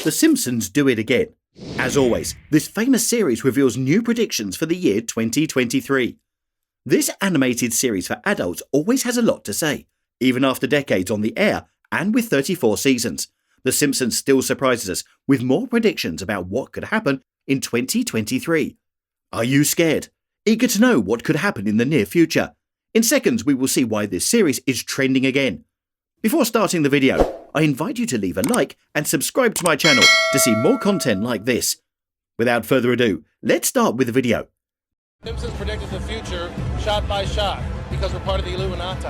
The Simpsons do it again. As always, this famous series reveals new predictions for the year 2023. This animated series for adults always has a lot to say. Even after decades on the air and with 34 seasons, The Simpsons still surprises us with more predictions about what could happen in 2023. Are you scared? Eager to know what could happen in the near future? In seconds, we will see why this series is trending again. Before starting the video, I invite you to leave a like and subscribe to my channel to see more content like this. Without further ado, let's start with the video. Simpsons predicted the future shot by shot because we're part of the Illuminati.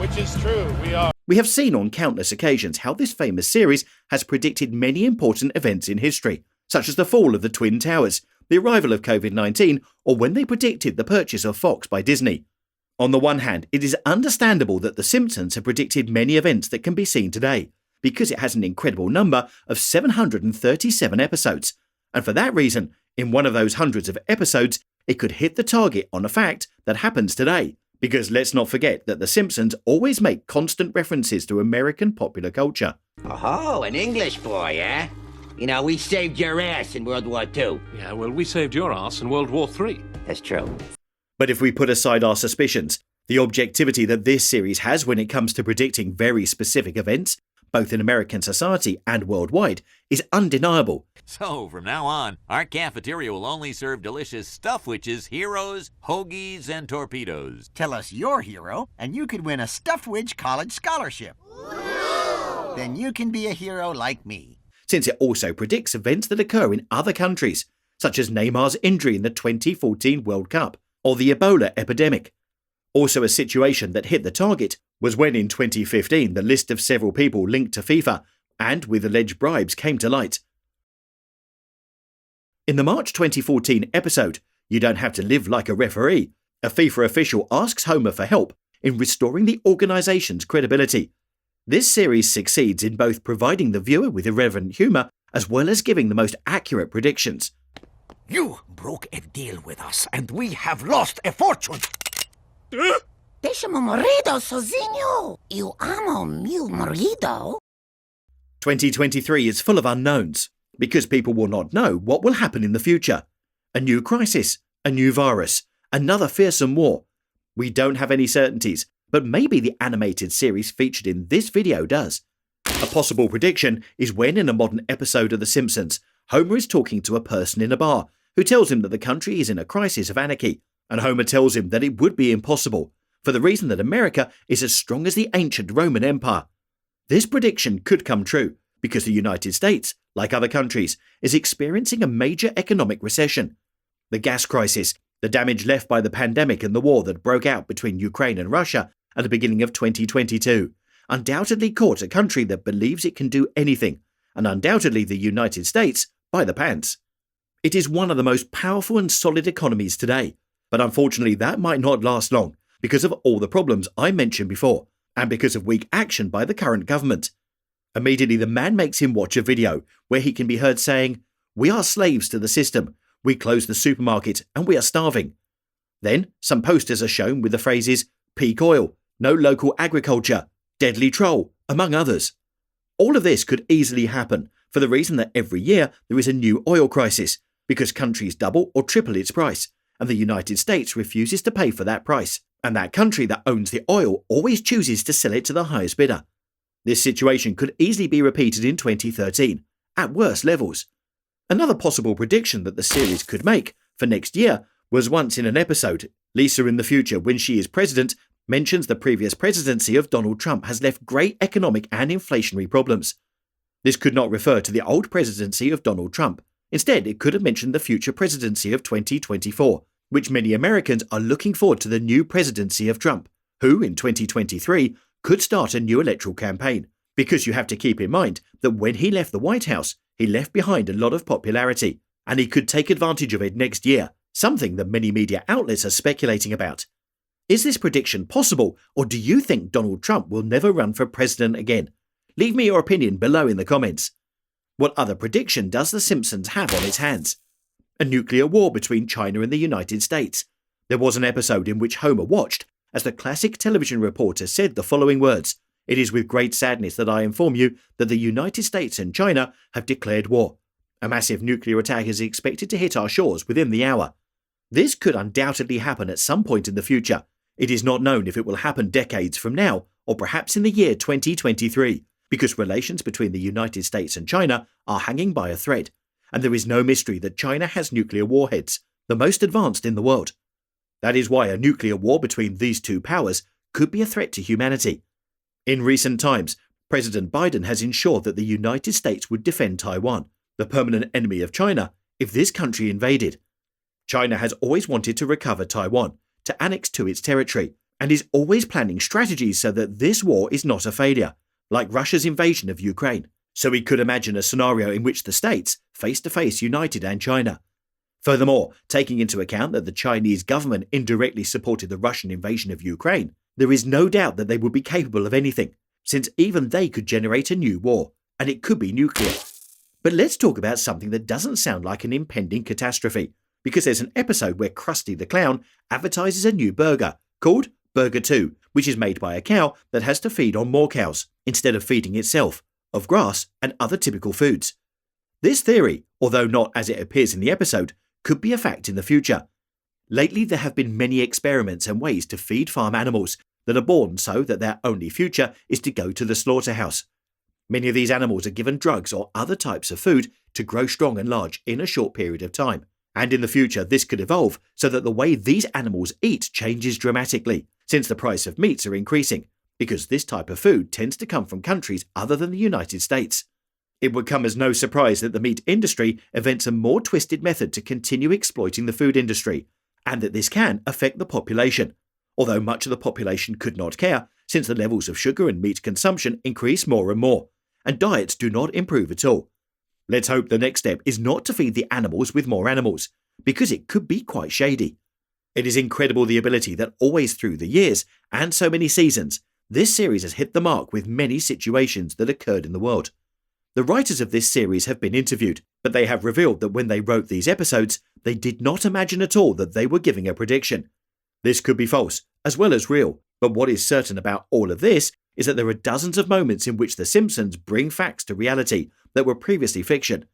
Which is true, we are. We have seen on countless occasions how this famous series has predicted many important events in history, such as the fall of the Twin Towers, the arrival of COVID-19, or when they predicted the purchase of Fox by Disney. On the one hand, it is understandable that The Simpsons have predicted many events that can be seen today, because it has an incredible number of 737 episodes, and for that reason, in one of those hundreds of episodes, it could hit the target on a fact that happens today. Because let's not forget that The Simpsons always make constant references to American popular culture. Oh, an English boy, eh? You know, we saved your ass in World War II. Yeah, well, we saved your ass in World War III. That's true. But if we put aside our suspicions, the objectivity that this series has when it comes to predicting very specific events, both in American society and worldwide, is undeniable. So, from now on, our cafeteria will only serve delicious stuff-witches, heroes, hoagies, and torpedoes. Tell us your hero, and you could win a Stuffwidge college scholarship. Then you can be a hero like me. Since it also predicts events that occur in other countries, such as Neymar's injury in the 2014 World Cup, or the Ebola epidemic. Also a situation that hit the target was when in 2015 the list of several people linked to FIFA and with alleged bribes came to light. In the March 2014 episode, You Don't Have to Live Like a Referee, a FIFA official asks Homer for help in restoring the organisation's credibility. This series succeeds in both providing the viewer with irreverent humour as well as giving the most accurate predictions. You broke a deal with us, and we have lost a fortune. Déjame morido, sozinho. Eu amo meu marido. 2023 is full of unknowns, because people will not know what will happen in the future. A new crisis, a new virus, another fearsome war. We don't have any certainties, but maybe the animated series featured in this video does. A possible prediction is when in a modern episode of The Simpsons, Homer is talking to a person in a bar who tells him that the country is in a crisis of anarchy, and Homer tells him that it would be impossible, for the reason that America is as strong as the ancient Roman Empire. This prediction could come true, because the United States, like other countries, is experiencing a major economic recession. The gas crisis, the damage left by the pandemic and the war that broke out between Ukraine and Russia at the beginning of 2022, undoubtedly caught a country that believes it can do anything, and undoubtedly the United States, by the pants. It is one of the most powerful and solid economies today, but unfortunately that might not last long because of all the problems I mentioned before, and because of weak action by the current government. Immediately the man makes him watch a video where he can be heard saying, "We are slaves to the system, we closed the supermarket and we are starving." Then some posters are shown with the phrases, "peak oil," "no local agriculture," "deadly troll," among others. All of this could easily happen for the reason that every year there is a new oil crisis, because countries double or triple its price, and the United States refuses to pay for that price, and that country that owns the oil always chooses to sell it to the highest bidder. This situation could easily be repeated in 2013, at worse levels. Another possible prediction that the series could make for next year was once in an episode, Lisa in the future, when she is president, mentions the previous presidency of Donald Trump has left great economic and inflationary problems. This could not refer to the old presidency of Donald Trump. Instead, it could have mentioned the future presidency of 2024, which many Americans are looking forward to the new presidency of Trump, who in 2023 could start a new electoral campaign, because you have to keep in mind that when he left the White House, he left behind a lot of popularity, and he could take advantage of it next year, something that many media outlets are speculating about. Is this prediction possible, or do you think Donald Trump will never run for president again? Leave me your opinion below in the comments. What other prediction does The Simpsons have on its hands? A nuclear war between China and the United States. There was an episode in which Homer watched as the classic television reporter said the following words, It is with great sadness that I inform you that the United States and China have declared war. A massive nuclear attack is expected to hit our shores within the hour. This could undoubtedly happen at some point in the future. It is not known if it will happen decades from now or perhaps in the year 2023, because relations between the United States and China are hanging by a thread, and there is no mystery that China has nuclear warheads, the most advanced in the world. That is why a nuclear war between these two powers could be a threat to humanity. In recent times, President Biden has ensured that the United States would defend Taiwan, the permanent enemy of China, if this country invaded. China has always wanted to recover Taiwan, to annex to its territory, and is always planning strategies so that this war is not a failure, like Russia's invasion of Ukraine. So we could imagine a scenario in which the states face-to-face united and China. Furthermore, taking into account that the Chinese government indirectly supported the Russian invasion of Ukraine, there is no doubt that they would be capable of anything, since even they could generate a new war, and it could be nuclear. But let's talk about something that doesn't sound like an impending catastrophe, because there's an episode where Krusty the Clown advertises a new burger called Burger 2, which is made by a cow that has to feed on more cows, instead of feeding itself, of grass and other typical foods. This theory, although not as it appears in the episode, could be a fact in the future. Lately there have been many experiments and ways to feed farm animals that are born so that their only future is to go to the slaughterhouse. Many of these animals are given drugs or other types of food to grow strong and large in a short period of time. And in the future, this could evolve so that the way these animals eat changes dramatically, since the price of meats are increasing, because this type of food tends to come from countries other than the United States. It would come as no surprise that the meat industry invents a more twisted method to continue exploiting the food industry, and that this can affect the population, although much of the population could not care, since the levels of sugar and meat consumption increase more and more, and diets do not improve at all. Let's hope the next step is not to feed the animals with more animals, because it could be quite shady. It is incredible the ability that always through the years, and so many seasons, this series has hit the mark with many situations that occurred in the world. The writers of this series have been interviewed, but they have revealed that when they wrote these episodes, they did not imagine at all that they were giving a prediction. This could be false, as well as real, but what is certain about all of this is that there are dozens of moments in which the Simpsons bring facts to reality that were previously fiction.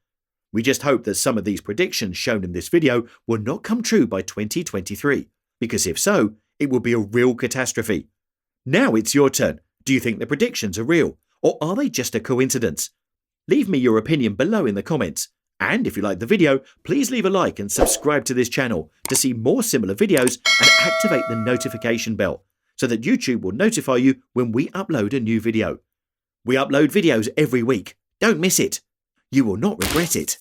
We just hope that some of these predictions shown in this video will not come true by 2023, because if so, it will be a real catastrophe. Now it's your turn. Do you think the predictions are real, or are they just a coincidence? Leave me your opinion below in the comments. And if you like the video, please leave a like and subscribe to this channel to see more similar videos and activate the notification bell so that YouTube will notify you when we upload a new video. We upload videos every week. Don't miss it. You will not regret it.